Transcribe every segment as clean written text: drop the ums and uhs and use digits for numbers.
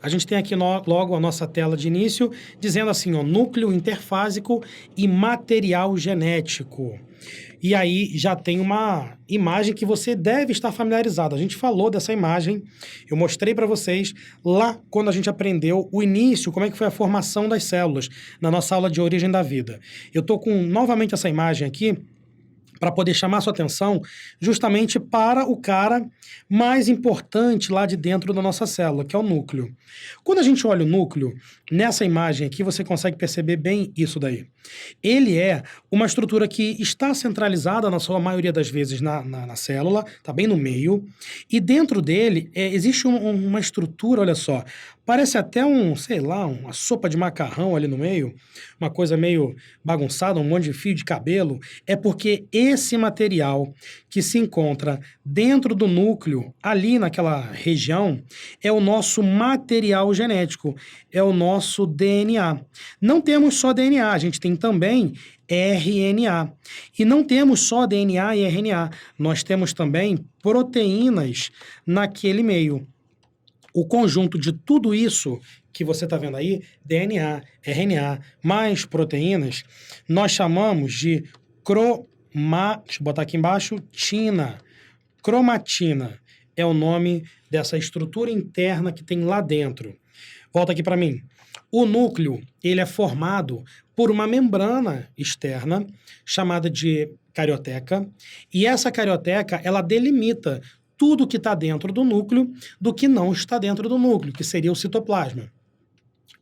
A gente tem aqui logo a nossa tela de início, dizendo assim, ó, núcleo interfásico e material genético. E aí já tem uma imagem que você deve estar familiarizado. A gente falou dessa imagem, eu mostrei para vocês lá quando a gente aprendeu o início, como é que foi a formação das células, na nossa aula de origem da vida. Eu estou com novamente essa imagem aqui, para poder chamar sua atenção justamente para o cara mais importante lá de dentro da nossa célula, que é o núcleo. Quando a gente olha o núcleo, nessa imagem aqui você consegue perceber bem isso daí. Ele é uma estrutura que está centralizada, na sua maioria das vezes, na célula, está bem no meio, e dentro dele existe uma estrutura, olha só, parece até sei lá, uma sopa de macarrão ali no meio, uma coisa meio bagunçada, um monte de fio de cabelo, é porque esse material que se encontra dentro do núcleo, ali naquela região, é o nosso material genético, é o nosso DNA. Não temos só DNA, a gente tem também RNA. E não temos só DNA e RNA, nós temos também proteínas naquele meio. O conjunto de tudo isso que você está vendo aí, DNA, RNA, mais proteínas, nós chamamos de deixa eu botar aqui embaixo, tina. Cromatina é o nome dessa estrutura interna que tem lá dentro. Volta aqui para mim. O núcleo, ele é formado por uma membrana externa chamada de carioteca, e essa carioteca, ela delimita tudo que está dentro do núcleo do que não está dentro do núcleo, que seria o citoplasma.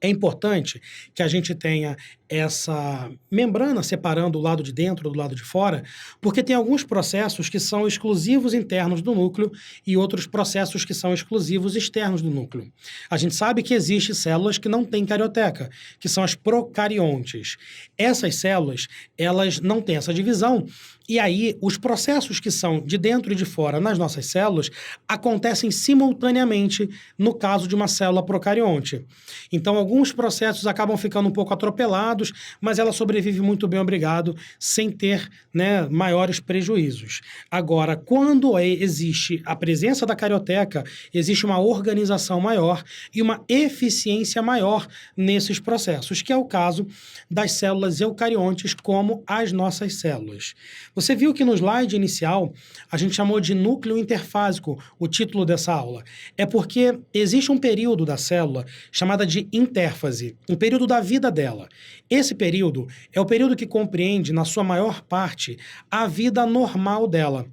É importante que a gente tenha essa membrana separando o lado de dentro do lado de fora, porque tem alguns processos que são exclusivos internos do núcleo e outros processos que são exclusivos externos do núcleo. A gente sabe que existem células que não têm carioteca, que são as procariontes. Essas células, elas não têm essa divisão, e aí os processos que são de dentro e de fora nas nossas células acontecem simultaneamente no caso de uma célula procarionte. Então, alguns processos acabam ficando um pouco atropelados, mas ela sobrevive muito bem, obrigado, sem ter, né, maiores prejuízos. Agora, quando existe a presença da carioteca, existe uma organização maior e uma eficiência maior nesses processos, que é o caso das células eucariontes, como as nossas células. Você viu que no slide inicial a gente chamou de núcleo interfásico o título dessa aula. É porque existe um período da célula chamada de intérfase, um período da vida dela. Esse período é o período que compreende, na sua maior parte, a vida normal dela.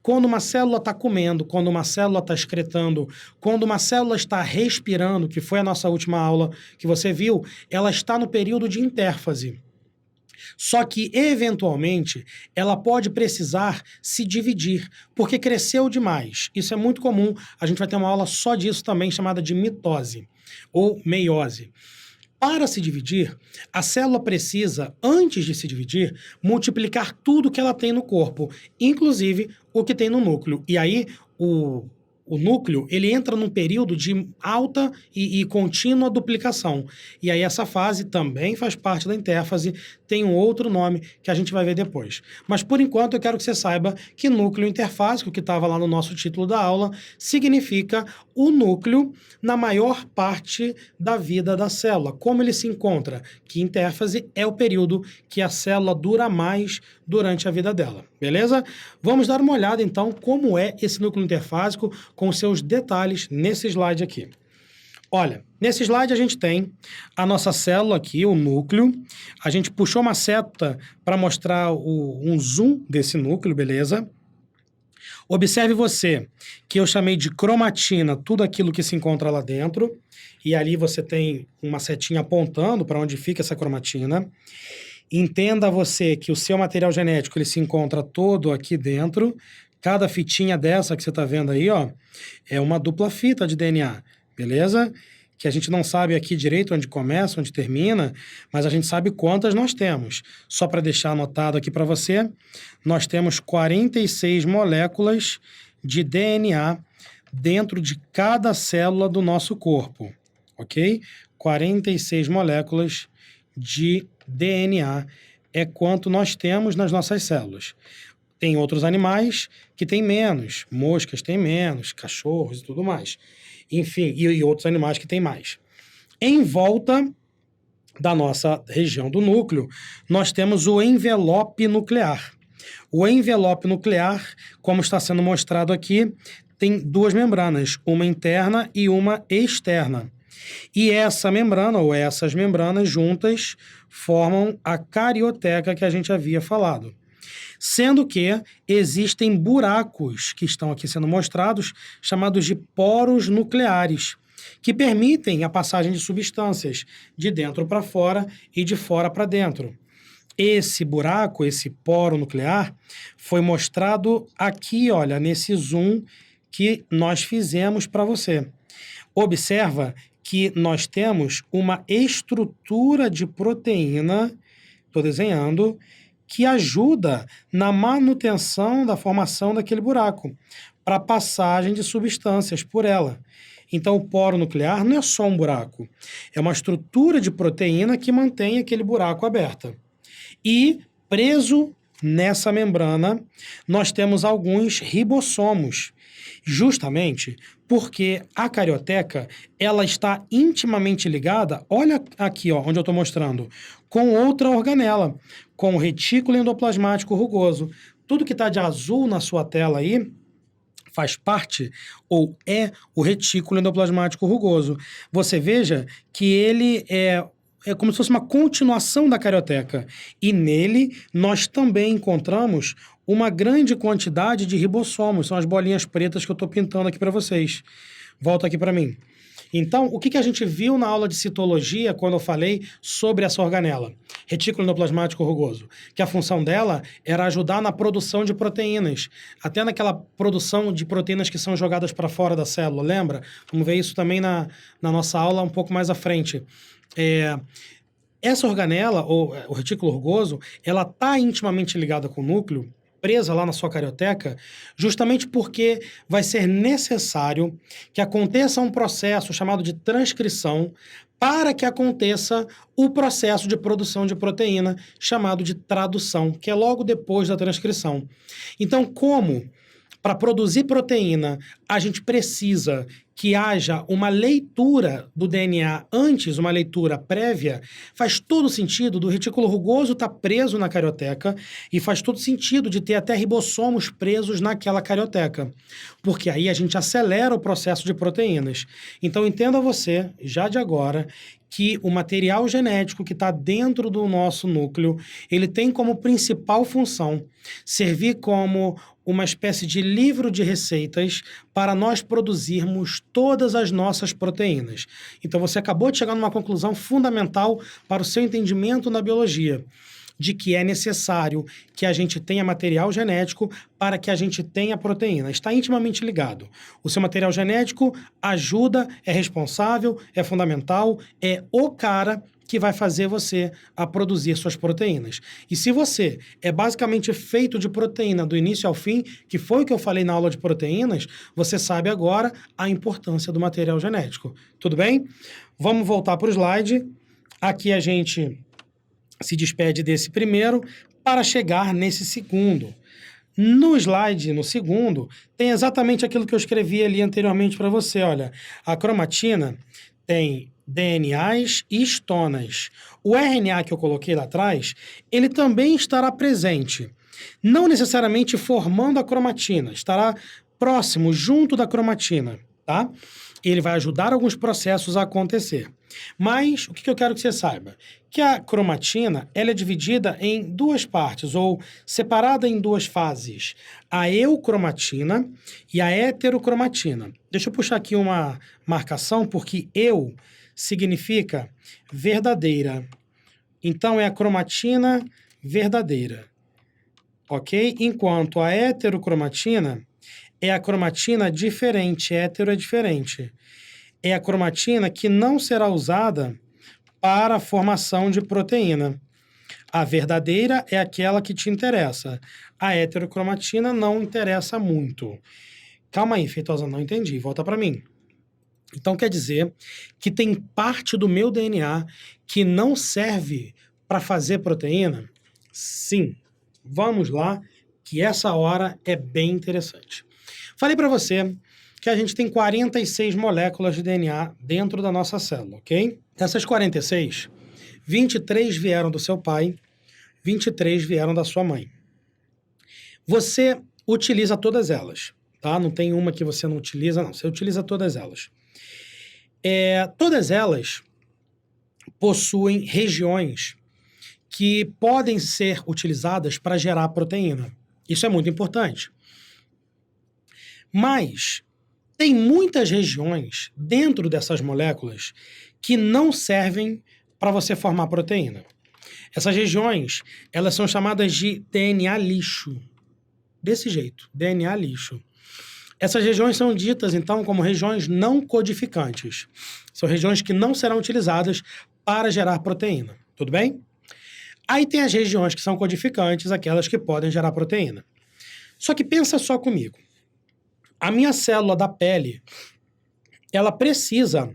Quando uma célula está comendo, quando uma célula está excretando, quando uma célula está respirando, que foi a nossa última aula que você viu, ela está no período de intérfase. Só que, eventualmente, ela pode precisar se dividir, porque cresceu demais. Isso é muito comum, a gente vai ter uma aula só disso também, chamada de mitose ou meiose. Para se dividir, a célula precisa, antes de se dividir, multiplicar tudo que ela tem no corpo, inclusive o que tem no núcleo. E aí, o núcleo, ele entra num período de alta e contínua duplicação. E aí essa fase também faz parte da intérfase, tem um outro nome que a gente vai ver depois. Mas, por enquanto, eu quero que você saiba que núcleo interfásico, que estava lá no nosso título da aula, significa o núcleo na maior parte da vida da célula. Como ele se encontra? Que intérfase é o período que a célula dura mais durante a vida dela. Beleza? Vamos dar uma olhada, então, como é esse núcleo interfásico com seus detalhes nesse slide aqui. Olha, nesse slide a gente tem a nossa célula aqui, o núcleo. A gente puxou uma seta para mostrar um zoom desse núcleo, beleza? Observe você que eu chamei de cromatina tudo aquilo que se encontra lá dentro. E ali você tem uma setinha apontando para onde fica essa cromatina. Entenda você que o seu material genético ele se encontra todo aqui dentro. Cada fitinha dessa que você está vendo aí, ó, é uma dupla fita de DNA, beleza? Que a gente não sabe aqui direito onde começa, onde termina, mas a gente sabe quantas nós temos. Só para deixar anotado aqui para você, nós temos 46 moléculas de DNA dentro de cada célula do nosso corpo, ok? 46 moléculas de DNA é quanto nós temos nas nossas células. Tem outros animais que têm menos, moscas têm menos, cachorros e tudo mais. enfim, e outros animais que têm mais. Em volta da nossa região do núcleo, nós temos o envelope nuclear. O envelope nuclear, como está sendo mostrado aqui, tem duas membranas, uma interna e uma externa. E essa membrana, ou essas membranas juntas, formam a carioteca que a gente havia falado. Sendo que existem buracos que estão aqui sendo mostrados, chamados de poros nucleares, que permitem a passagem de substâncias de dentro para fora e de fora para dentro. Esse buraco, esse poro nuclear, foi mostrado aqui, olha, nesse zoom que nós fizemos para você. Observa que nós temos uma estrutura de proteína, estou desenhando, que ajuda na manutenção da formação daquele buraco, para a passagem de substâncias por ela. Então, o poro nuclear não é só um buraco, é uma estrutura de proteína que mantém aquele buraco aberto. E, preso nessa membrana, nós temos alguns ribossomos, justamente porque a carioteca, ela está intimamente ligada, olha aqui, ó, onde eu estou mostrando, com outra organela, com o retículo endoplasmático rugoso. Tudo que está de azul na sua tela aí faz parte ou é o retículo endoplasmático rugoso. Você veja que ele é como se fosse uma continuação da carioteca. E nele nós também encontramos uma grande quantidade de ribossomos. São as bolinhas pretas que eu estou pintando aqui para vocês. Volta aqui para mim. Então, o que a gente viu na aula de citologia quando eu falei sobre essa organela? Retículo endoplasmático rugoso. Que a função dela era ajudar na produção de proteínas. Até naquela produção de proteínas que são jogadas para fora da célula, lembra? Vamos ver isso também na nossa aula um pouco mais à frente. Essa organela, ou o retículo rugoso, ela está intimamente ligada com o núcleo, presa lá na sua carioteca, justamente porque vai ser necessário que aconteça um processo chamado de transcrição para que aconteça o processo de produção de proteína chamado de tradução, que é logo depois da transcrição. Então, como para produzir proteína a gente precisa que haja uma leitura do DNA antes, uma leitura prévia, faz todo sentido do retículo rugoso estar preso na carioteca e faz todo sentido de ter até ribossomos presos naquela carioteca, porque aí a gente acelera o processo de proteínas. Então entenda você, já de agora, que o material genético que está dentro do nosso núcleo, ele tem como principal função servir como uma espécie de livro de receitas para nós produzirmos todas as nossas proteínas. Então você acabou de chegar numa conclusão fundamental para o seu entendimento na biologia, de que é necessário que a gente tenha material genético para que a gente tenha proteína. Está intimamente ligado. O seu material genético ajuda, é responsável, é fundamental, é o cara que vai fazer você a produzir suas proteínas. E se você é basicamente feito de proteína do início ao fim, que foi o que eu falei na aula de proteínas, você sabe agora a importância do material genético. Tudo bem? Vamos voltar para o slide. Aqui a gente se despede desse primeiro para chegar nesse segundo. No slide, no segundo, tem exatamente aquilo que eu escrevi ali anteriormente para você. Olha, a cromatina tem DNAs e histonas. O RNA que eu coloquei lá atrás, ele também estará presente. Não necessariamente formando a cromatina, estará próximo, junto da cromatina, tá? Ele vai ajudar alguns processos a acontecer. Mas o que eu quero que você saiba? Que a cromatina ela é dividida em duas partes, ou separada em duas fases. A eucromatina e a heterocromatina. Deixa eu puxar aqui uma marcação, porque eu significa verdadeira. Então, é a cromatina verdadeira. Ok? Enquanto a heterocromatina é a cromatina diferente. Hétero é diferente. É a cromatina que não será usada para a formação de proteína. A verdadeira é aquela que te interessa. A heterocromatina não interessa muito. Calma aí, Feitosa, não entendi. Volta para mim. Então, quer dizer que tem parte do meu DNA que não serve para fazer proteína? Sim. Vamos lá, que essa hora é bem interessante. Falei para você que a gente tem 46 moléculas de DNA dentro da nossa célula, ok? Dessas 46, 23 vieram do seu pai, 23 vieram da sua mãe. Você utiliza todas elas, tá? Não tem uma que você não utiliza, não. Você utiliza todas elas. Todas elas possuem regiões que podem ser utilizadas para gerar proteína. Isso é muito importante. Mas tem muitas regiões dentro dessas moléculas que não servem para você formar proteína. Essas regiões, elas são chamadas de DNA lixo. Desse jeito, DNA lixo. Essas regiões são ditas, então, como regiões não codificantes. São regiões que não serão utilizadas para gerar proteína. Tudo bem? Aí tem as regiões que são codificantes, aquelas que podem gerar proteína. Só que pensa só comigo. A minha célula da pele, ela precisa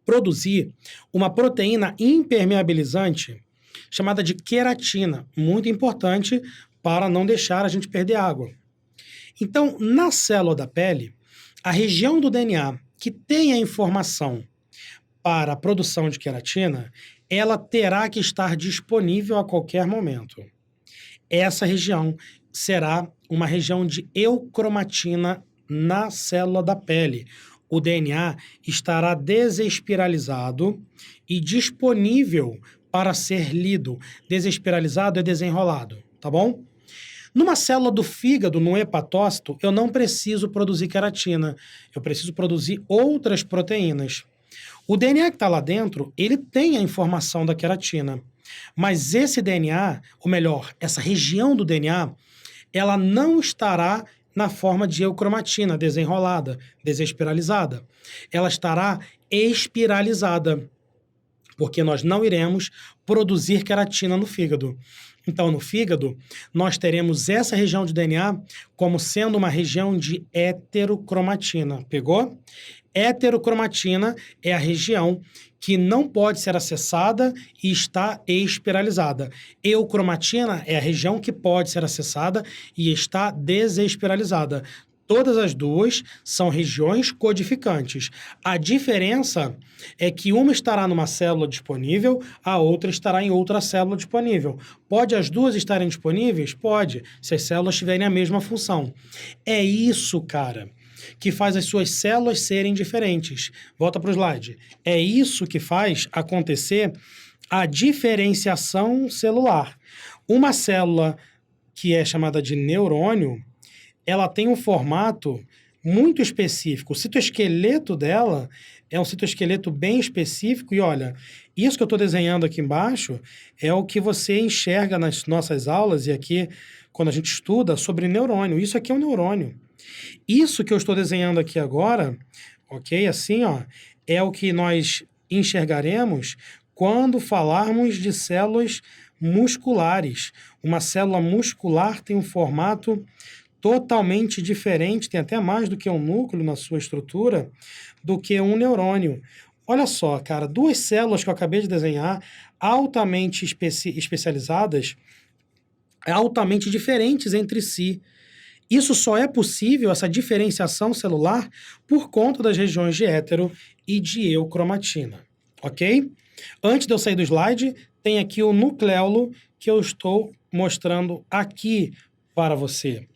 produzir uma proteína impermeabilizante chamada de queratina, muito importante para não deixar a gente perder água. Então, na célula da pele, a região do DNA que tem a informação para a produção de queratina, ela terá que estar disponível a qualquer momento. Essa região será uma região de eucromatina na célula da pele. O DNA estará desespiralizado e disponível para ser lido. Desespiralizado é desenrolado, tá bom? Numa célula do fígado, no hepatócito, eu não preciso produzir queratina. Eu preciso produzir outras proteínas. O DNA que está lá dentro, ele tem a informação da queratina. Mas esse DNA, ou melhor, essa região do DNA, ela não estará na forma de eucromatina, desenrolada, desespiralizada. Ela estará espiralizada, porque nós não iremos produzir queratina no fígado. Então, no fígado, nós teremos essa região de DNA como sendo uma região de heterocromatina. Pegou? Heterocromatina é a região que não pode ser acessada e está espiralizada. Eucromatina é a região que pode ser acessada e está desespiralizada. Todas as duas são regiões codificantes. A diferença é que uma estará numa célula disponível, a outra estará em outra célula disponível. Pode as duas estarem disponíveis? Pode, se as células tiverem a mesma função. É isso, cara, que faz as suas células serem diferentes. Volta para o slide. É isso que faz acontecer a diferenciação celular. Uma célula que é chamada de neurônio, ela tem um formato muito específico. O citoesqueleto dela é um citoesqueleto bem específico. E olha, isso que eu estou desenhando aqui embaixo é o que você enxerga nas nossas aulas e aqui, quando a gente estuda sobre neurônio. Isso aqui é um neurônio. Isso que eu estou desenhando aqui agora, ok? Assim, ó, é o que nós enxergaremos quando falarmos de células musculares. Uma célula muscular tem um formato totalmente diferente, tem até mais do que um núcleo na sua estrutura, do que um neurônio. Olha só, cara, duas células que eu acabei de desenhar, altamente especializadas, altamente diferentes entre si. Isso só é possível, essa diferenciação celular, por conta das regiões de hétero e de eucromatina, ok? Antes de eu sair do slide, tem aqui o nucleolo que eu estou mostrando aqui para você.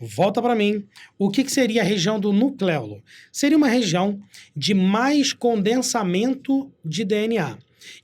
Volta para mim. O que seria a região do nucleolo? Seria uma região de mais condensamento de DNA.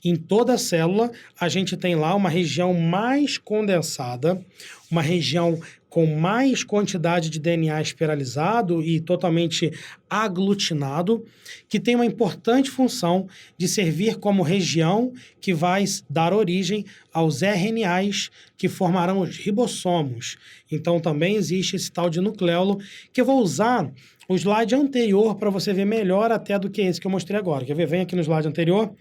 Em toda a célula, a gente tem lá uma região mais condensada, uma região com mais quantidade de DNA espiralizado e totalmente aglutinado, que tem uma importante função de servir como região que vai dar origem aos RNAs que formarão os ribossomos. Então também existe esse tal de nucleolo, que eu vou usar o slide anterior para você ver melhor até do que esse que eu mostrei agora. Quer ver? Vem aqui no slide anterior.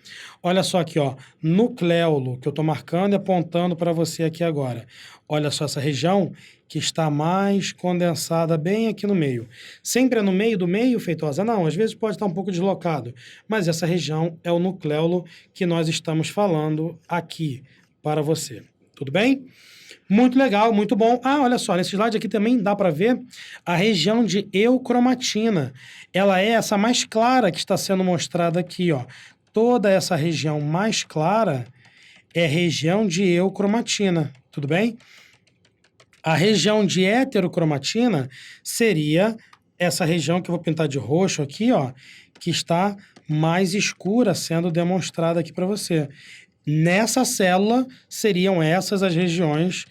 Olha só aqui, ó, nucleolo, que eu estou marcando e apontando para você aqui agora. Olha só essa região que está mais condensada bem aqui no meio. Sempre é no meio do meio, Feitosa? Não, às vezes pode estar um pouco deslocado, mas essa região é o nucleolo que nós estamos falando aqui para você. Tudo bem? Muito legal, muito bom. Ah, olha só, nesse slide aqui também dá para ver a região de eucromatina. Ela é essa mais clara que está sendo mostrada aqui, ó. Toda essa região mais clara é região de eucromatina, tudo bem? A região de heterocromatina seria essa região que eu vou pintar de roxo aqui, ó, que está mais escura sendo demonstrada aqui para você. Nessa célula seriam essas as regiões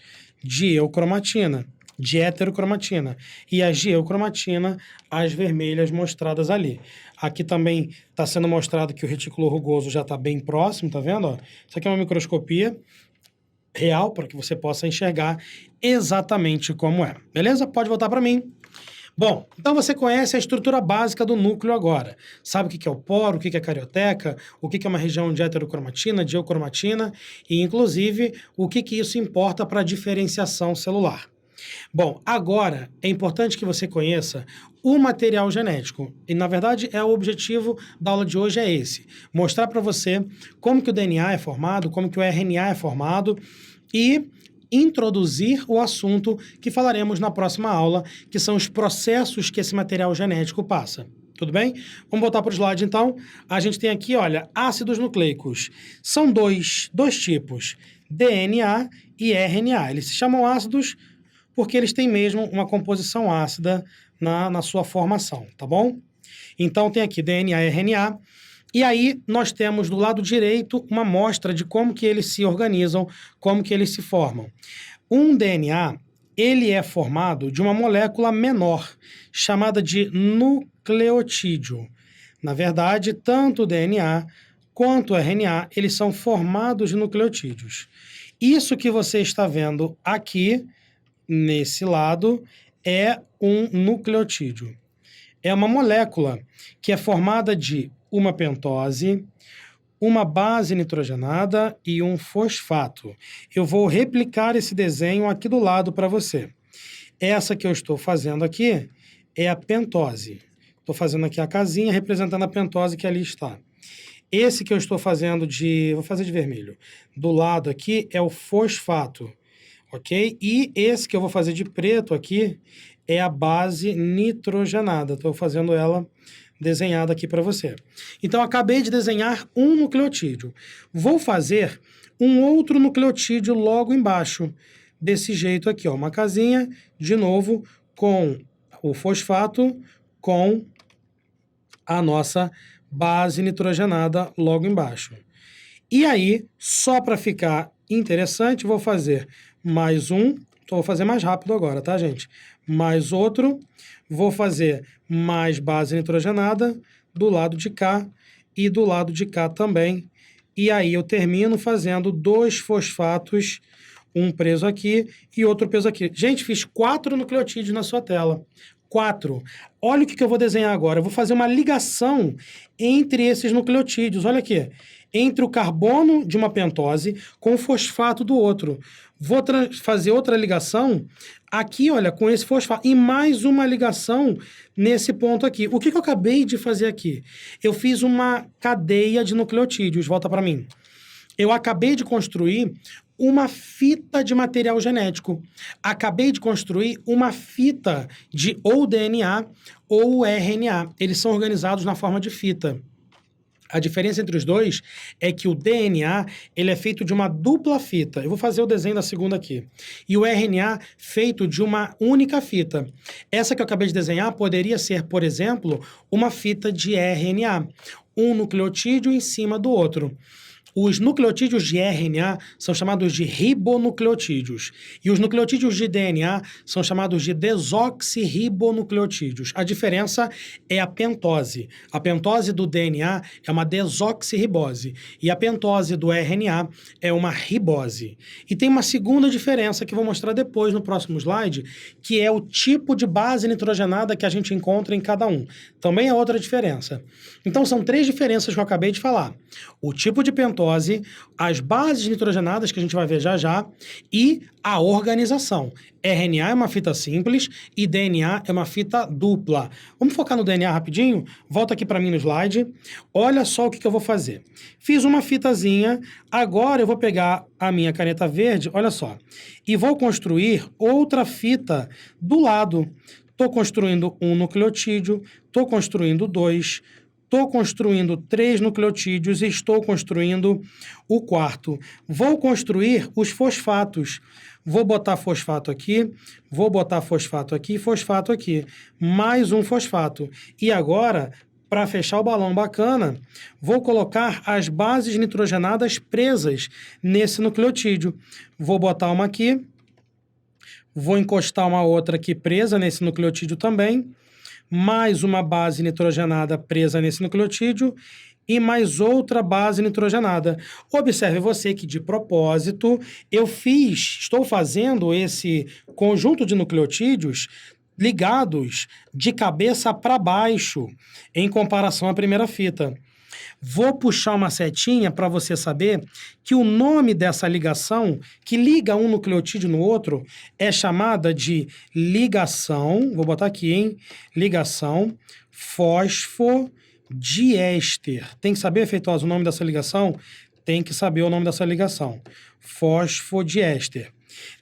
de eucromatina, de heterocromatina. E as de eucromatina, as vermelhas mostradas ali. Aqui também está sendo mostrado que o retículo rugoso já está bem próximo, tá vendo? Ó? Isso aqui é uma microscopia real para que você possa enxergar exatamente como é. Beleza? Pode voltar para mim. Bom, então você conhece a estrutura básica do núcleo agora. Sabe o que é o poro, o que é carioteca, o que é uma região de heterocromatina, de eucromatina e, inclusive, o que isso importa para a diferenciação celular. Bom, agora é importante que você conheça o material genético. E, na verdade, o objetivo da aula de hoje é esse. Mostrar para você como que o DNA é formado, como que o RNA é formado e introduzir o assunto que falaremos na próxima aula, que são os processos que esse material genético passa. Tudo bem? Vamos voltar para o slide, então. A gente tem aqui, olha, ácidos nucleicos. São dois tipos, DNA e RNA. Eles se chamam ácidos porque eles têm mesmo uma composição ácida na sua formação, tá bom? Então, tem aqui DNA e RNA. E aí, nós temos do lado direito uma amostra de como que eles se organizam, como que eles se formam. Um DNA, ele é formado de uma molécula menor, chamada de nucleotídeo. Na verdade, tanto o DNA quanto o RNA, eles são formados de nucleotídeos. Isso que você está vendo aqui, nesse lado, é um nucleotídeo. É uma molécula que é formada de uma pentose, uma base nitrogenada e um fosfato. Eu vou replicar esse desenho aqui do lado para você. Essa que eu estou fazendo aqui é a pentose. Estou fazendo aqui a casinha representando a pentose que ali está. Esse que eu estou fazendo vou fazer de vermelho. Do lado aqui é o fosfato, ok? E esse que eu vou fazer de preto aqui é a base nitrogenada. Estou fazendo ela desenhada aqui para você. Então, acabei de desenhar um nucleotídeo. Vou fazer um outro nucleotídeo logo embaixo, desse jeito aqui, ó, uma casinha, de novo, com o fosfato, com a nossa base nitrogenada logo embaixo. E aí, só para ficar interessante, vou fazer mais um, vou fazer mais rápido agora, tá, gente? Mais outro, vou fazer mais base nitrogenada do lado de cá e do lado de cá também. E aí eu termino fazendo 2 fosfatos, um preso aqui e outro preso aqui. Gente, fiz 4 nucleotídeos na sua tela. 4. Olha o que eu vou desenhar agora. Eu vou fazer uma ligação entre esses nucleotídeos. Olha aqui. Entre o carbono de uma pentose com o fosfato do outro. Vou fazer outra ligação aqui, olha, com esse fosfato. E mais uma ligação nesse ponto aqui. O que eu acabei de fazer aqui? Eu fiz uma cadeia de nucleotídeos. Volta para mim. Eu acabei de construir uma fita de material genético. Acabei de construir uma fita de ou DNA ou RNA. Eles são organizados na forma de fita. A diferença entre os dois é que o DNA ele é feito de uma dupla fita. Eu vou fazer o desenho da segunda aqui. E o RNA feito de uma única fita. Essa que eu acabei de desenhar poderia ser, por exemplo, uma fita de RNA. Um nucleotídeo em cima do outro. Os nucleotídeos de RNA são chamados de ribonucleotídeos. E os nucleotídeos de DNA são chamados de desoxirribonucleotídeos. A diferença é a pentose. A pentose do DNA é uma desoxirribose. E a pentose do RNA é uma ribose. E tem uma segunda diferença que eu vou mostrar depois no próximo slide, que é o tipo de base nitrogenada que a gente encontra em cada um. Também é outra diferença. Então, são 3 diferenças que eu acabei de falar. O tipo de pentose, mitose, as bases nitrogenadas, que a gente vai ver já já, e a organização. RNA é uma fita simples e DNA é uma fita dupla. Vamos focar no DNA rapidinho? Volta aqui para mim no slide. Olha só o que eu vou fazer. Fiz uma fitazinha, agora eu vou pegar a minha caneta verde, olha só, e vou construir outra fita do lado. Estou construindo um nucleotídeo, estou construindo 2, estou construindo 3 nucleotídeos e estou construindo o quarto. Vou construir os fosfatos. Vou botar fosfato aqui, vou botar fosfato aqui, fosfato aqui. Mais um fosfato. E agora, para fechar o balão bacana, vou colocar as bases nitrogenadas presas nesse nucleotídeo. Vou botar uma aqui, vou encostar uma outra aqui presa nesse nucleotídeo também, mais uma base nitrogenada presa nesse nucleotídeo e mais outra base nitrogenada. Observe você que, de propósito, estou fazendo esse conjunto de nucleotídeos ligados de cabeça para baixo, em comparação à primeira fita. Vou puxar uma setinha para você saber que o nome dessa ligação, que liga um nucleotídeo no outro, é chamada de ligação, vou botar aqui, hein? Ligação fosfodiéster. Tem que saber, Feitosa, o nome dessa ligação? Tem que saber o nome dessa ligação. Fosfodiéster.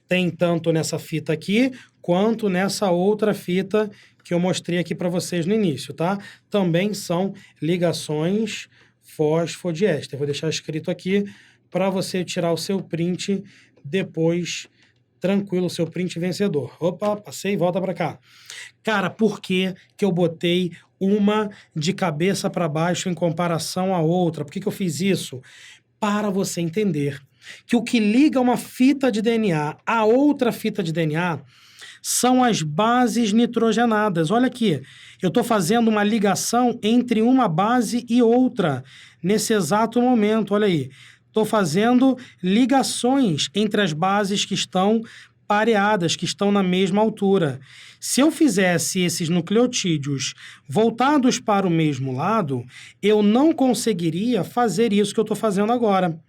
Tem tanto nessa fita aqui, quanto nessa outra fita que eu mostrei aqui para vocês no início, tá? Também são ligações fosfodiéster. Vou deixar escrito aqui para você tirar o seu print depois, tranquilo, o seu print vencedor. Opa, passei, volta para cá. Cara, por que eu botei uma de cabeça para baixo em comparação à outra? Por que eu fiz isso? Para você entender que o que liga uma fita de DNA a outra fita de DNA são as bases nitrogenadas. Olha aqui, eu estou fazendo uma ligação entre uma base e outra nesse exato momento, olha aí. Estou fazendo ligações entre as bases que estão pareadas, que estão na mesma altura. Se eu fizesse esses nucleotídeos voltados para o mesmo lado, eu não conseguiria fazer isso que eu estou fazendo agora.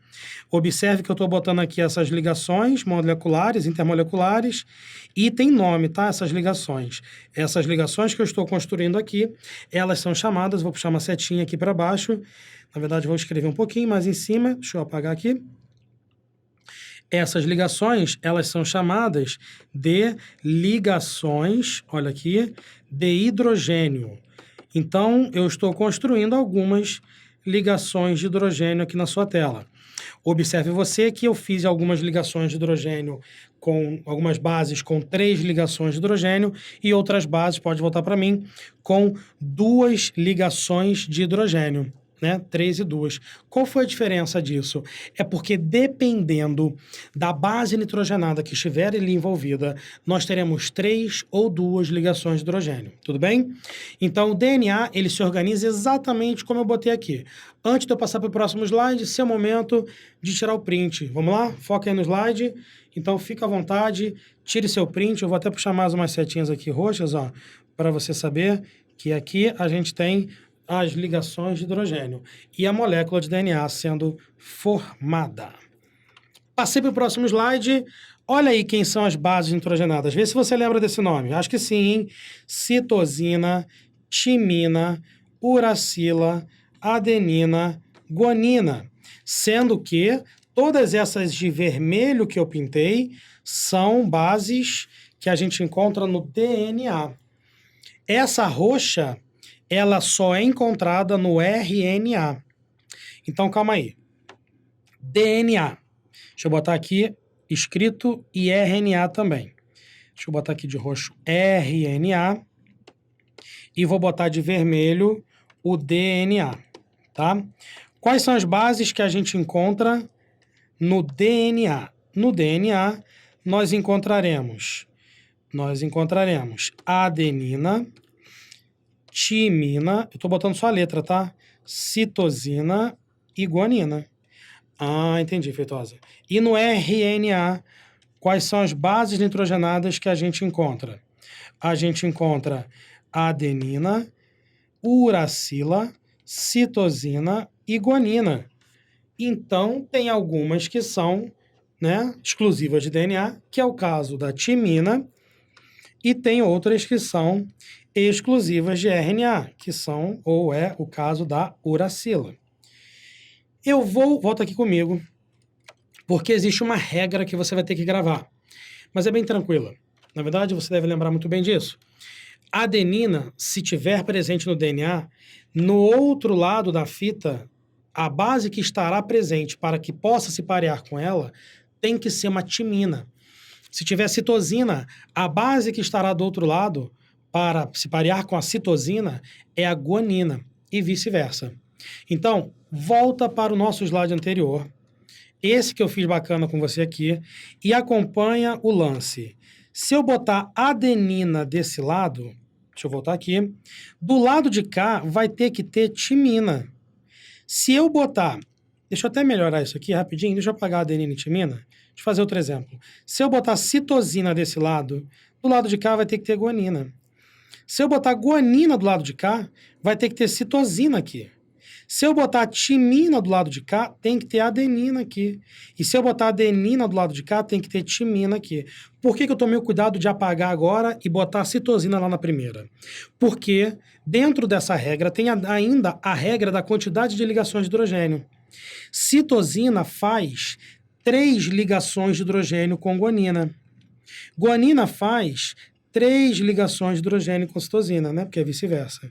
Observe que eu estou botando aqui essas ligações moleculares, intermoleculares, e tem nome, tá? Essas ligações. Essas ligações que eu estou construindo aqui, elas são chamadas, vou puxar uma setinha aqui para baixo, na verdade vou escrever um pouquinho mais em cima, deixa eu apagar aqui. Essas ligações, elas são chamadas de ligações, olha aqui, de hidrogênio. Então, eu estou construindo algumas ligações de hidrogênio aqui na sua tela. Observe você que eu fiz algumas ligações de hidrogênio com algumas bases com 3 ligações de hidrogênio e outras bases, pode voltar para mim, com 2 ligações de hidrogênio, né? 3 e 2. Qual foi a diferença disso? É porque dependendo da base nitrogenada que estiver ali envolvida, nós teremos 3 ou 2 ligações de hidrogênio, tudo bem? Então, o DNA, ele se organiza exatamente como eu botei aqui. Antes de eu passar para o próximo slide, esse é o momento de tirar o print. Vamos lá? Foca aí no slide. Então, fica à vontade, tire seu print. Eu vou até puxar mais umas setinhas aqui roxas, ó, para você saber que aqui a gente tem as ligações de hidrogênio e a molécula de DNA sendo formada. Passei para o próximo slide. Olha aí quem são as bases nitrogenadas. Vê se você lembra desse nome. Acho que sim, hein? Citosina, timina, uracila, adenina, guanina. Sendo que todas essas de vermelho que eu pintei são bases que a gente encontra no DNA. Essa roxa, ela só é encontrada no RNA. Então, calma aí. DNA. Deixa eu botar aqui escrito e RNA também. Deixa eu botar aqui de roxo RNA. E vou botar de vermelho o DNA, tá? Quais são as bases que a gente encontra no DNA? No DNA, nós encontraremos adenina, timina, eu estou botando só a letra, tá? Citosina e guanina. Ah, entendi, Feitosa. E no RNA, quais são as bases nitrogenadas que a gente encontra? A gente encontra adenina, uracila, citosina e guanina. Então, tem algumas que são, né, exclusivas de DNA, que é o caso da timina, e tem outras que são exclusivas de RNA, que são, ou é o caso da uracila. Volta aqui comigo, porque existe uma regra que você vai ter que gravar, mas é bem tranquila. Na verdade, você deve lembrar muito bem disso. A adenina, se tiver presente no DNA, no outro lado da fita, a base que estará presente para que possa se parear com ela tem que ser uma timina. Se tiver citosina, a base que estará do outro lado para se parear com a citosina é a guanina e vice-versa. Então, volta para o nosso slide anterior, esse que eu fiz bacana com você aqui, e acompanha o lance. Se eu botar adenina desse lado, deixa eu voltar aqui, do lado de cá vai ter que ter timina. Se eu botar, deixa eu até melhorar isso aqui rapidinho, deixa eu apagar a adenina e timina. Deixa eu fazer outro exemplo. Se eu botar citosina desse lado, do lado de cá vai ter que ter guanina. Se eu botar guanina do lado de cá, vai ter que ter citosina aqui. Se eu botar timina do lado de cá, tem que ter adenina aqui. E se eu botar adenina do lado de cá, tem que ter timina aqui. Por que eu tomei o cuidado de apagar agora e botar citosina lá na primeira? Porque dentro dessa regra tem ainda a regra da quantidade de ligações de hidrogênio. Citosina faz 3 ligações de hidrogênio com guanina. Guanina faz 3 ligações de hidrogênio com citosina, né? Porque é vice-versa.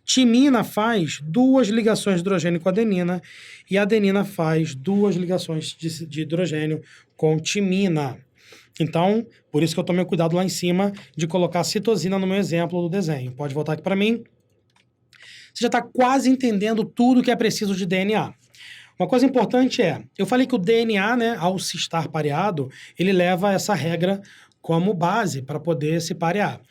Timina faz 2 ligações de hidrogênio com adenina e a adenina faz 2 ligações de hidrogênio com timina. Então, por isso que eu tomei cuidado lá em cima de colocar a citosina no meu exemplo do desenho. Pode voltar aqui para mim. Você já está quase entendendo tudo que é preciso de DNA. Uma coisa importante eu falei que o DNA, né, ao se estar pareado, ele leva essa regra como base para poder se parear.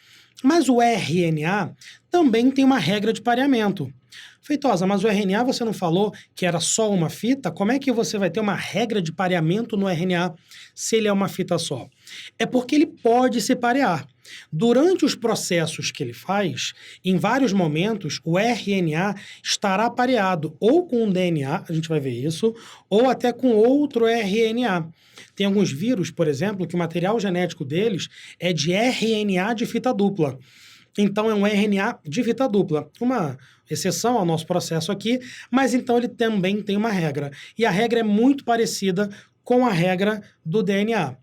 Mas o RNA também tem uma regra de pareamento. Feitosa, mas o RNA você não falou que era só uma fita? Como é que você vai ter uma regra de pareamento no RNA se ele é uma fita só? É porque ele pode se parear. Durante os processos que ele faz, em vários momentos, o RNA estará pareado ou com um DNA, a gente vai ver isso, ou até com outro RNA. Tem alguns vírus, por exemplo, que o material genético deles é de RNA de fita dupla. Então, é um RNA de fita dupla. Uma exceção ao nosso processo aqui, mas então ele também tem uma regra. E a regra é muito parecida com a regra do DNA,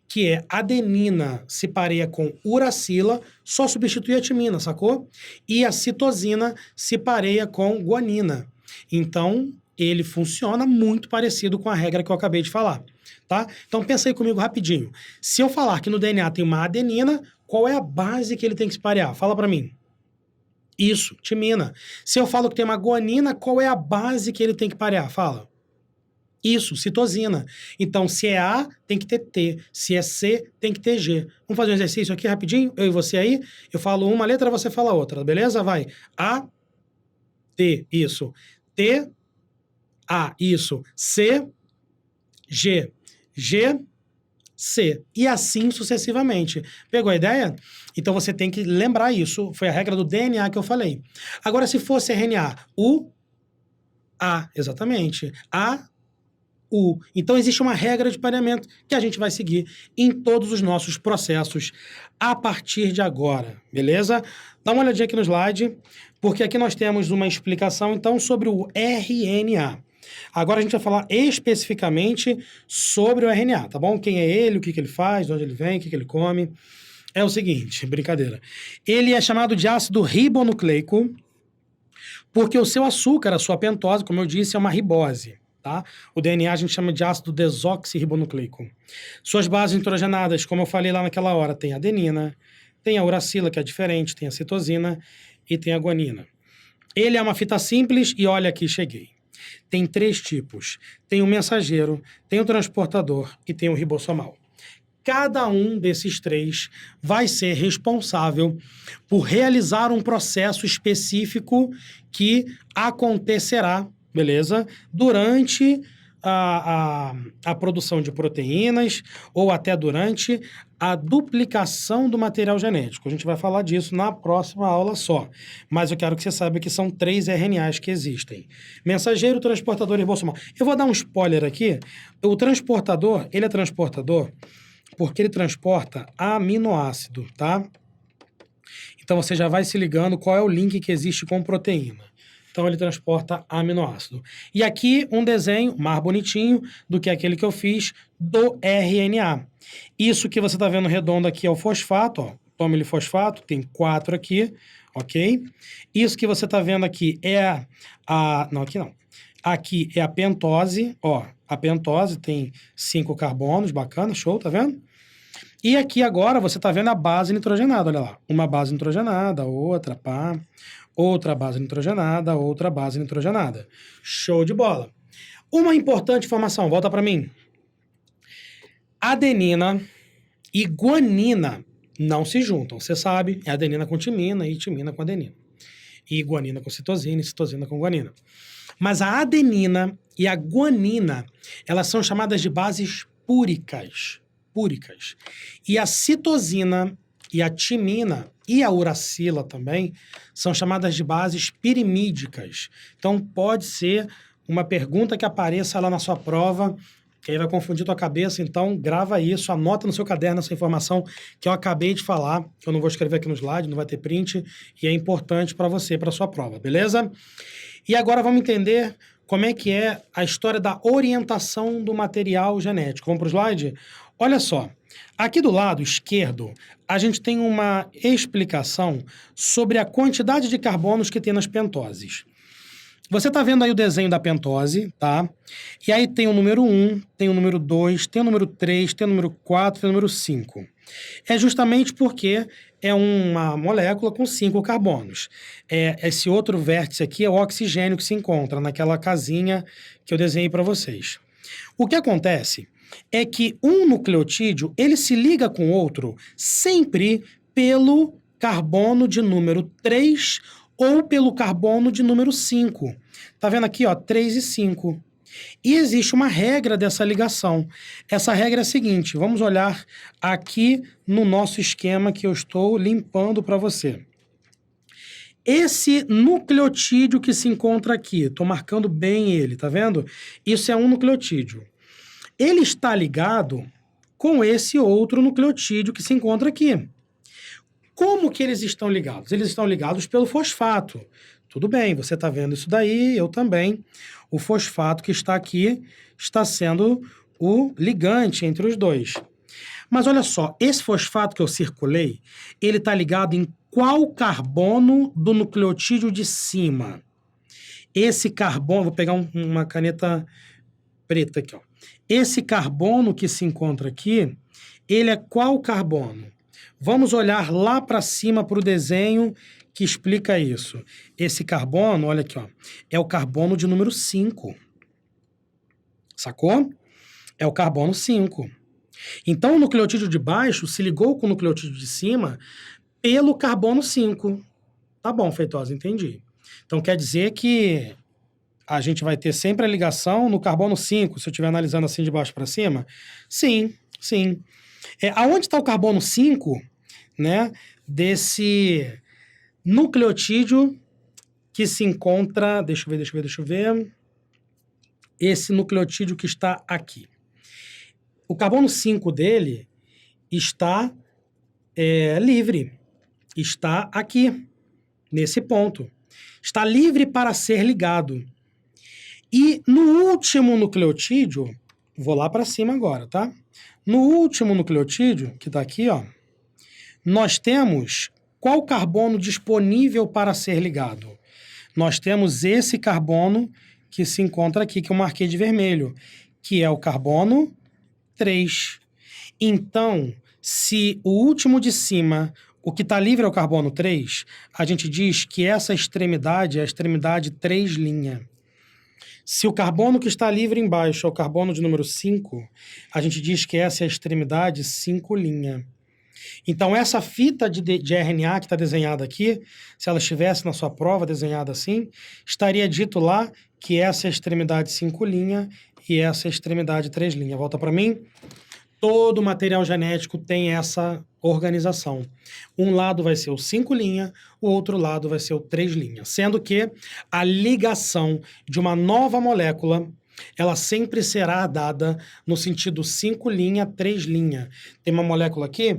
que é adenina se pareia com uracila, só substitui a timina, sacou? E a citosina se pareia com guanina. Então, ele funciona muito parecido com a regra que eu acabei de falar, tá? Então, pensa aí comigo rapidinho. Se eu falar que no DNA tem uma adenina, qual é a base que ele tem que se parear? Fala para mim. Isso, timina. Se eu falo que tem uma guanina, qual é a base que ele tem que parear? Fala. Isso, citosina. Então, se é A, tem que ter T. Se é C, tem que ter G. Vamos fazer um exercício aqui rapidinho? Eu e você aí. Eu falo uma letra, você fala outra, beleza? Vai. A, T, isso. T, A, isso. C, G. G, C. E assim sucessivamente. Pegou a ideia? Então você tem que lembrar isso. Foi a regra do DNA que eu falei. Agora, se fosse RNA, U, A, exatamente. A, U. Então existe uma regra de pareamento que a gente vai seguir em todos os nossos processos a partir de agora, beleza? Dá uma olhadinha aqui no slide, porque aqui nós temos uma explicação, então, sobre o RNA. Agora a gente vai falar especificamente sobre o RNA, tá bom? Quem é ele, o que ele faz, de onde ele vem, o que ele come. É o seguinte, brincadeira. Ele é chamado de ácido ribonucleico porque o seu açúcar, a sua pentose, como eu disse, é uma ribose, tá? O DNA a gente chama de ácido desoxirribonucleico. Suas bases nitrogenadas, como eu falei lá naquela hora, tem a adenina, tem a uracila, que é diferente, tem a citosina e tem a guanina. Ele é uma fita simples e olha aqui, cheguei. Tem 3 tipos. Tem o mensageiro, tem o transportador e tem o ribossomal. Cada um desses 3 vai ser responsável por realizar um processo específico que acontecerá, beleza? Durante a produção de proteínas ou até durante a duplicação do material genético. A gente vai falar disso na próxima aula só. Mas eu quero que você saiba que são 3 RNAs que existem. Mensageiro, transportador e ribossomal. Eu vou dar um spoiler aqui. O transportador, ele é transportador porque ele transporta aminoácido, tá? Então você já vai se ligando qual é o link que existe com proteína. Então ele transporta aminoácido. E aqui um desenho mais bonitinho do que aquele que eu fiz do RNA. Isso que você está vendo redondo aqui é o fosfato, ó. Toma ele fosfato, tem 4 aqui, ok? Isso que você está vendo aqui é não, aqui não. Aqui é a pentose, ó. A pentose tem 5 carbonos, bacana, show, tá vendo? E aqui agora você está vendo a base nitrogenada, olha lá. Uma base nitrogenada, outra, pá. Outra base nitrogenada, outra base nitrogenada. Show de bola. Uma importante informação, volta para mim. Adenina e guanina não se juntam. Você sabe, é adenina com timina e timina com adenina. E guanina com citosina e citosina com guanina. Mas a adenina e a guanina, elas são chamadas de bases púricas. E a citosina e a timina e a uracila também são chamadas de bases pirimídicas. Então, pode ser uma pergunta que apareça lá na sua prova, que aí vai confundir tua cabeça. Então, grava isso, anota no seu caderno essa informação que eu acabei de falar. Eu não vou escrever aqui no slide, não vai ter print, e é importante para você, para sua prova, beleza? E agora vamos entender como é que é a história da orientação do material genético. Vamos para o slide? Olha só, aqui do lado esquerdo, a gente tem uma explicação sobre a quantidade de carbonos que tem nas pentoses. Você está vendo aí o desenho da pentose, tá? E aí tem o número 1, tem o número 2, tem o número 3, tem o número 4, tem o número 5. É justamente porque é uma molécula com 5 carbonos. Esse outro vértice aqui é o oxigênio que se encontra naquela casinha que eu desenhei para vocês. O que acontece é que um nucleotídeo, ele se liga com outro sempre pelo carbono de número 3 ou pelo carbono de número 5. Tá vendo aqui, ó, 3 e 5. E existe uma regra dessa ligação. Essa regra é a seguinte, vamos olhar aqui no nosso esquema que eu estou limpando para você. Esse nucleotídeo que se encontra aqui, estou marcando bem ele, tá vendo? Isso é um nucleotídeo. Ele está ligado com esse outro nucleotídeo que se encontra aqui. Como que eles estão ligados? Eles estão ligados pelo fosfato. Tudo bem, você está vendo isso daí, eu também. O fosfato que está aqui está sendo o ligante entre os dois. Mas olha só, esse fosfato que eu circulei, ele está ligado em qual carbono do nucleotídeo de cima? Esse carbono, vou pegar uma caneta preta aqui, ó. Esse carbono que se encontra aqui, ele é qual carbono? Vamos olhar lá para cima para o desenho que explica isso. Esse carbono, olha aqui, ó, é o carbono de número 5. Sacou? É o carbono 5. Então, o nucleotídeo de baixo se ligou com o nucleotídeo de cima pelo carbono 5. Tá bom, Feitosa, entendi. Então, quer dizer que a gente vai ter sempre a ligação no carbono 5, se eu estiver analisando assim de baixo para cima? Sim, sim. Aonde está o carbono 5, né, desse nucleotídeo que se encontra... Deixa eu ver. Esse nucleotídeo que está aqui. O carbono 5 dele está livre. Está aqui, nesse ponto. Está livre para ser ligado. E no último nucleotídeo, vou lá para cima agora, tá? No último nucleotídeo, que está aqui, ó, nós temos qual carbono disponível para ser ligado? Nós temos esse carbono que se encontra aqui, que eu marquei de vermelho, que é o carbono 3. Então, se o último de cima, o que está livre é o carbono 3, a gente diz que essa extremidade é a extremidade 3'. Se o carbono que está livre embaixo é o carbono de número 5, a gente diz que essa é a extremidade 5'. Então, essa fita de RNA que está desenhada aqui, se ela estivesse na sua prova desenhada assim, estaria dito lá que essa é a extremidade 5', e essa extremidade 3 linhas. Volta para mim. Todo material genético tem essa organização. Um lado vai ser o 5 linha, o outro lado vai ser o 3 linha. Sendo que a ligação de uma nova molécula, ela sempre será dada no sentido 5 linha, 3 linha. Tem uma molécula aqui,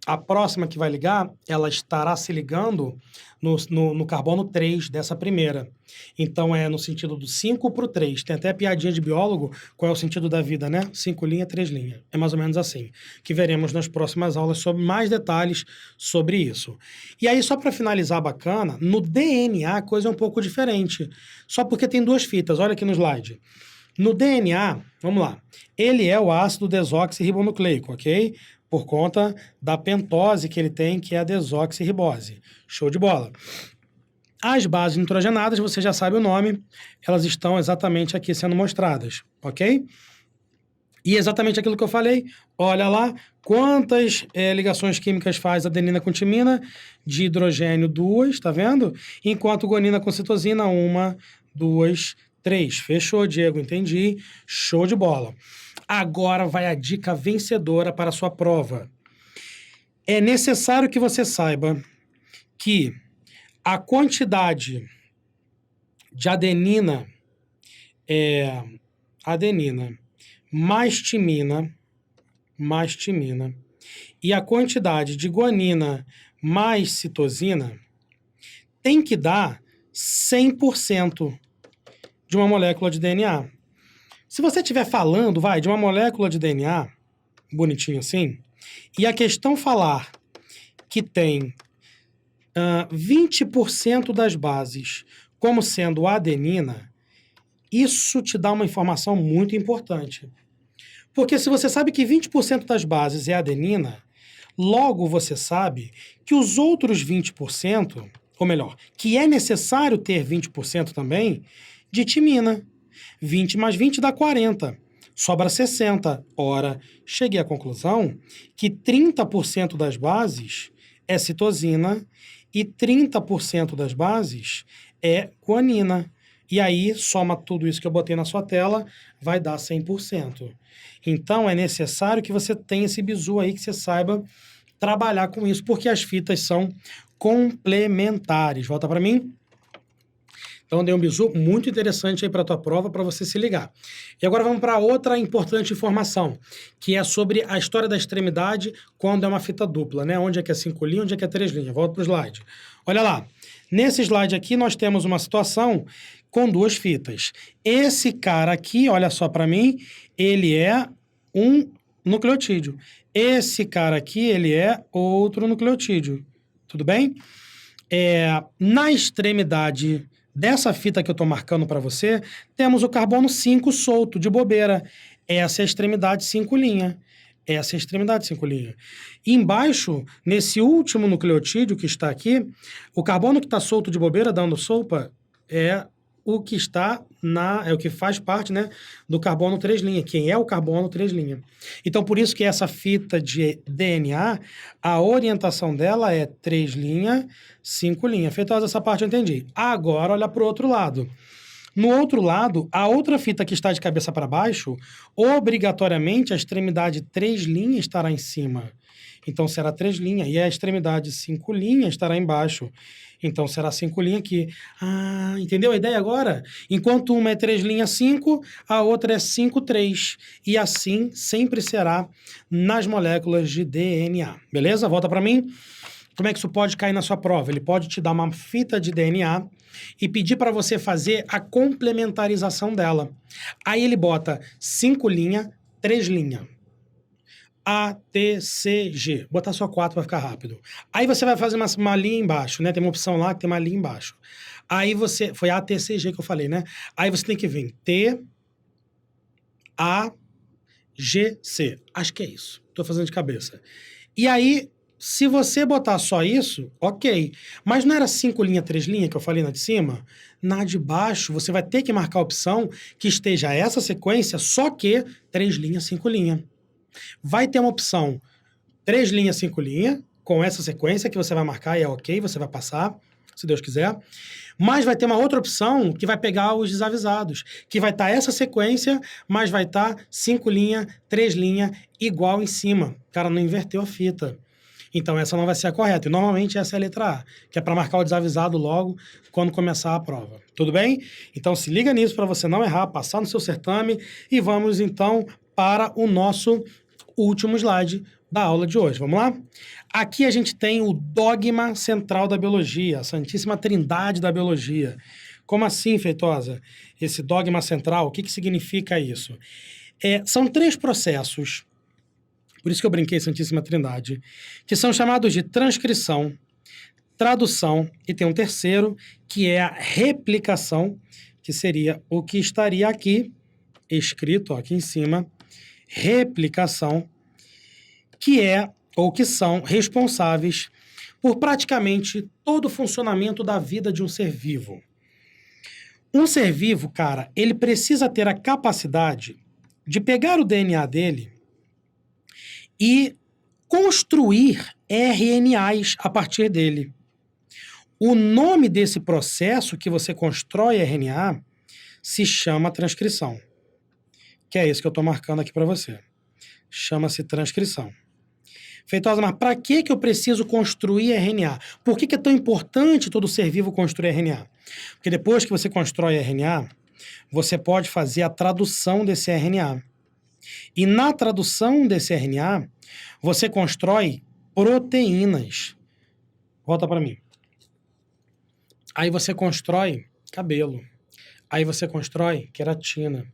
a próxima que vai ligar, ela estará se ligando no carbono 3 dessa primeira. Então, é no sentido do 5 para o 3. Tem até piadinha de biólogo, qual é o sentido da vida, né? 5 linha, 3 linha. É mais ou menos assim. Que veremos nas próximas aulas sobre mais detalhes sobre isso. E aí, só para finalizar bacana, no DNA a coisa é um pouco diferente. Só porque tem duas fitas, olha aqui no slide. No DNA, vamos lá, ele é o ácido desoxirribonucleico, ok? Por conta da pentose que ele tem, que é a desoxirribose. Show de bola. As bases nitrogenadas, você já sabe o nome, elas estão exatamente aqui sendo mostradas, ok? E exatamente aquilo que eu falei, olha lá, quantas ligações químicas faz adenina com timina, de hidrogênio 2, tá vendo? Enquanto guanina com citosina, 1, 2, 3. Fechou, Diego, entendi. Show de bola. Agora vai a dica vencedora para a sua prova. É necessário que você saiba que a quantidade de adenina mais timina, e a quantidade de guanina mais citosina tem que dar 100% de uma molécula de DNA. Se você estiver falando, de uma molécula de DNA, bonitinho assim, e a questão falar que tem 20% das bases como sendo adenina, isso te dá uma informação muito importante. Porque se você sabe que 20% das bases é adenina, logo você sabe que os outros 20%, ou melhor, que é necessário ter 20% também de timina. 20 mais 20 dá 40. Sobra 60. Ora, cheguei à conclusão que 30% das bases é citosina e 30% das bases é guanina. E aí, soma tudo isso que eu botei na sua tela, vai dar 100%. Então, é necessário que você tenha esse bizu aí, que você saiba trabalhar com isso, porque as fitas são complementares. Volta para mim. Então, dei um bizu muito interessante aí para a tua prova, para você se ligar. E agora vamos para outra importante informação, que é sobre a história da extremidade quando é uma fita dupla, né? Onde é que é 5 linhas, onde é que é 3 linhas. Volta para o slide. Olha lá. Nesse slide aqui, nós temos uma situação com duas fitas. Esse cara aqui, olha só para mim, ele é um nucleotídeo. Esse cara aqui, ele é outro nucleotídeo. Tudo bem? Na extremidade dessa fita que eu estou marcando para você, temos o carbono 5 solto, de bobeira. Essa é a extremidade 5 linha. Essa é a extremidade 5 linha. E embaixo, nesse último nucleotídeo que está aqui, o carbono que está solto de bobeira, dando sopa, é o que está é o que faz parte, né, do carbono 3 linha. Quem é o carbono 3 linha? Então, por isso que essa fita de DNA, a orientação dela é 3 linha, 5 linha. Feita essa parte, eu entendi. Agora, olha para o outro lado. No outro lado, a outra fita que está de cabeça para baixo, obrigatoriamente a extremidade 3 linha estará em cima. Então, será 3 linha. E a extremidade 5 linha estará embaixo. Então, será 5 linha aqui. Ah, entendeu a ideia agora? Enquanto uma é 3 linha 5, a outra é 5, 3. E assim sempre será nas moléculas de DNA. Beleza? Volta para mim. Como é que isso pode cair na sua prova? Ele pode te dar uma fita de DNA e pedir para você fazer a complementarização dela. Aí ele bota 5 linha, 3 linha. A, T, C, G. Botar só 4 para ficar rápido. Aí você vai fazer uma linha embaixo, né? Tem uma opção lá que tem uma linha embaixo. Aí você... Foi A, T, C, G que eu falei, né? Aí você tem que vir T, A, G, C. Acho que é isso. Tô fazendo de cabeça. E aí, se você botar só isso, ok. Mas não era 5 linha, 3 linha que eu falei na de cima? Na de baixo, você vai ter que marcar a opção que esteja essa sequência, só que 3 linha, 5 linha. Vai ter uma opção 3 linha, 5 linha, com essa sequência que você vai marcar e é ok, você vai passar. se Deus quiser. Mas vai ter uma outra opção que vai pegar os desavisados, que vai estar essa sequência, mas vai estar 5 linhas, 3 linhas, igual em cima. O cara não inverteu a fita. Então, essa não vai ser a correta. E, normalmente, essa é a letra A, que é para marcar o desavisado logo quando começar a prova. Tudo bem? Então, se liga nisso para você não errar, passar no seu certame. E vamos, então, para o nosso último slide da aula de hoje. Vamos lá? Aqui a gente tem o dogma central da biologia, a santíssima trindade da biologia. Como assim, Feitosa? Esse dogma central, o que significa isso? São 3 processos, por isso que eu brinquei santíssima trindade, que são chamados de transcrição, tradução, e tem um terceiro, que é a replicação, que seria o que estaria aqui, escrito ó, aqui em cima, replicação, que é ou que são responsáveis por praticamente todo o funcionamento da vida de um ser vivo. Um ser vivo, cara, ele precisa ter a capacidade de pegar o DNA dele e construir RNAs a partir dele. O nome desse processo que você constrói RNA se chama transcrição, que é isso que eu estou marcando aqui para você. Chama-se transcrição. Feitosa, mas para que eu preciso construir RNA? Por que é tão importante todo ser vivo construir RNA? Porque depois que você constrói RNA, você pode fazer a tradução desse RNA. E na tradução desse RNA, você constrói proteínas. Volta para mim. Aí você constrói cabelo. Aí você constrói queratina.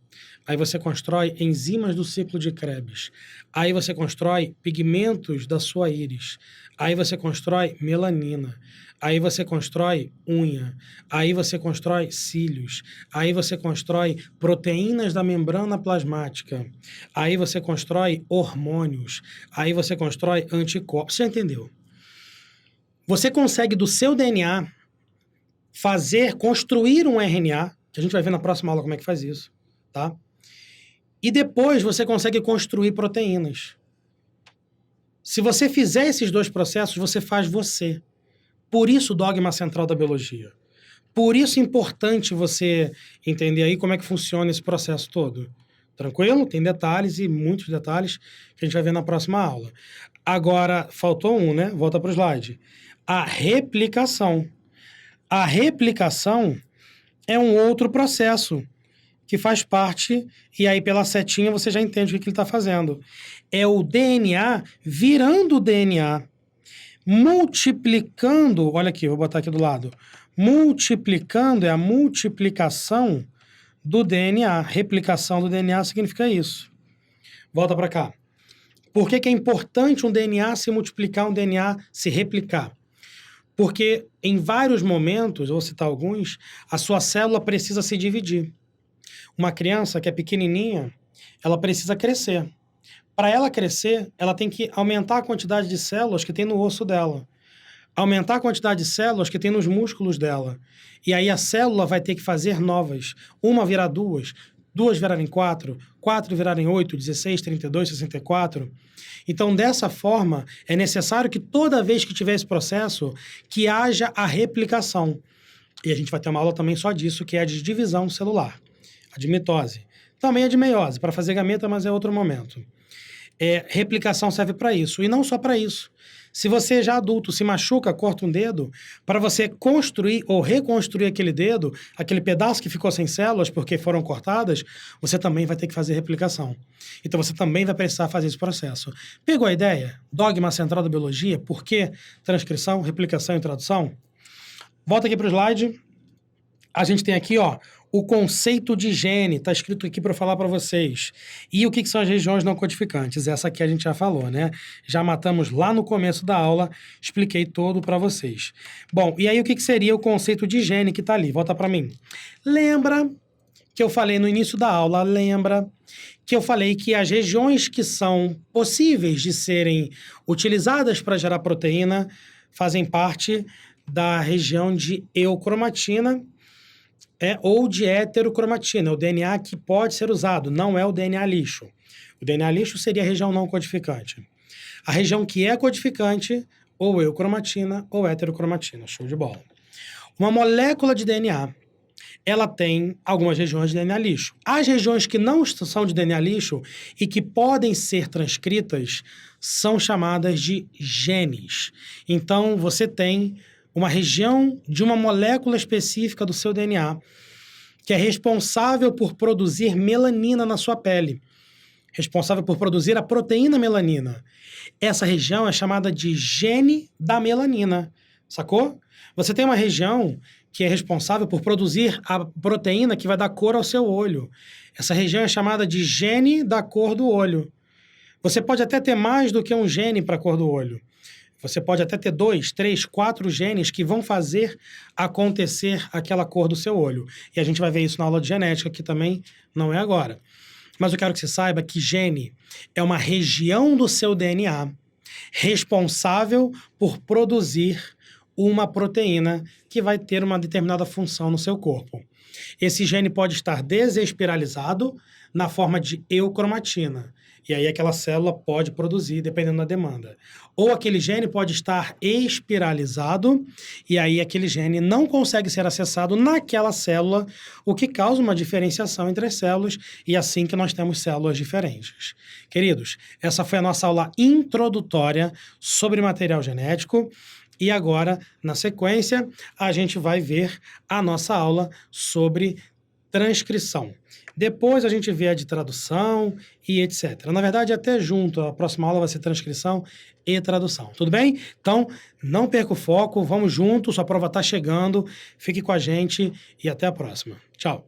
Aí você constrói enzimas do ciclo de Krebs. Aí você constrói pigmentos da sua íris. Aí você constrói melanina. Aí você constrói unha. Aí você constrói cílios. Aí você constrói proteínas da membrana plasmática. Aí você constrói hormônios. Aí você constrói anticorpos. Você já entendeu? Você consegue do seu DNA construir um RNA, que a gente vai ver na próxima aula como é que faz isso, tá? E depois você consegue construir proteínas. Se você fizer esses 2 processos, você faz você. Por isso o dogma central da biologia. Por isso é importante você entender aí como é que funciona esse processo todo. Tranquilo? Tem detalhes e muitos detalhes que a gente vai ver na próxima aula. Agora, faltou um, né? Volta para o slide. A replicação. A replicação é um outro processo que faz parte, e aí pela setinha você já entende o que ele está fazendo. É o DNA virando o DNA, multiplicando, olha aqui, vou botar aqui do lado, multiplicando é a multiplicação do DNA, replicação do DNA significa isso. Volta para cá. Por que é importante um DNA se multiplicar, um DNA se replicar? Porque em vários momentos, vou citar alguns, a sua célula precisa se dividir. Uma criança que é pequenininha, ela precisa crescer. Para ela crescer, ela tem que aumentar a quantidade de células que tem no osso dela. Aumentar a quantidade de células que tem nos músculos dela. E aí a célula vai ter que fazer novas. Uma virar 2, 2 virarem 4, 4 virarem 8, 16, 32, 64. Então, dessa forma, é necessário que toda vez que tiver esse processo, que haja a replicação. E a gente vai ter uma aula também só disso, que é a de divisão celular. A de mitose. Também a de meiose, para fazer gameta, mas é outro momento. Replicação serve para isso. E não só para isso. Se você já adulto se machuca, corta um dedo, para você construir ou reconstruir aquele dedo, aquele pedaço que ficou sem células porque foram cortadas, você também vai ter que fazer replicação. Então você também vai precisar fazer esse processo. Pegou a ideia? Dogma central da biologia, por que transcrição, replicação e tradução? Volta aqui para o slide. A gente tem aqui, ó, o conceito de gene, está escrito aqui para eu falar para vocês. E o que são as regiões não codificantes? Essa aqui a gente já falou, né? Já matamos lá no começo da aula, expliquei todo para vocês. Bom, e aí o que seria o conceito de gene que está ali? Volta para mim. Lembra que eu falei no início da aula, lembra que eu falei que as regiões que são possíveis de serem utilizadas para gerar proteína fazem parte da região de eucromatina, ou de heterocromatina, o DNA que pode ser usado, não é o DNA lixo. O DNA lixo seria a região não codificante. A região que é codificante, ou eucromatina ou heterocromatina. Show de bola. Uma molécula de DNA, ela tem algumas regiões de DNA lixo. As regiões que não são de DNA lixo e que podem ser transcritas são chamadas de genes. Então, você tem uma região de uma molécula específica do seu DNA que é responsável por produzir melanina na sua pele, responsável por produzir a proteína melanina. Essa região é chamada de gene da melanina, sacou? Você tem uma região que é responsável por produzir a proteína que vai dar cor ao seu olho. Essa região é chamada de gene da cor do olho. Você pode até ter mais do que um gene para a cor do olho. Você pode até ter 2, 3, 4 genes que vão fazer acontecer aquela cor do seu olho. E a gente vai ver isso na aula de genética, que também não é agora. Mas eu quero que você saiba que gene é uma região do seu DNA responsável por produzir uma proteína que vai ter uma determinada função no seu corpo. Esse gene pode estar desespiralizado na forma de eucromatina. E aí aquela célula pode produzir, dependendo da demanda. Ou aquele gene pode estar espiralizado, e aí aquele gene não consegue ser acessado naquela célula, o que causa uma diferenciação entre as células, e assim que nós temos células diferentes. Queridos, essa foi a nossa aula introdutória sobre material genético. E agora, na sequência, a gente vai ver a nossa aula sobre transcrição. Depois a gente vê a de tradução e etc. Na verdade, até junto, a próxima aula vai ser transcrição e tradução. Tudo bem? Então, não perca o foco, vamos juntos, sua prova está chegando, fique com a gente e até a próxima. Tchau!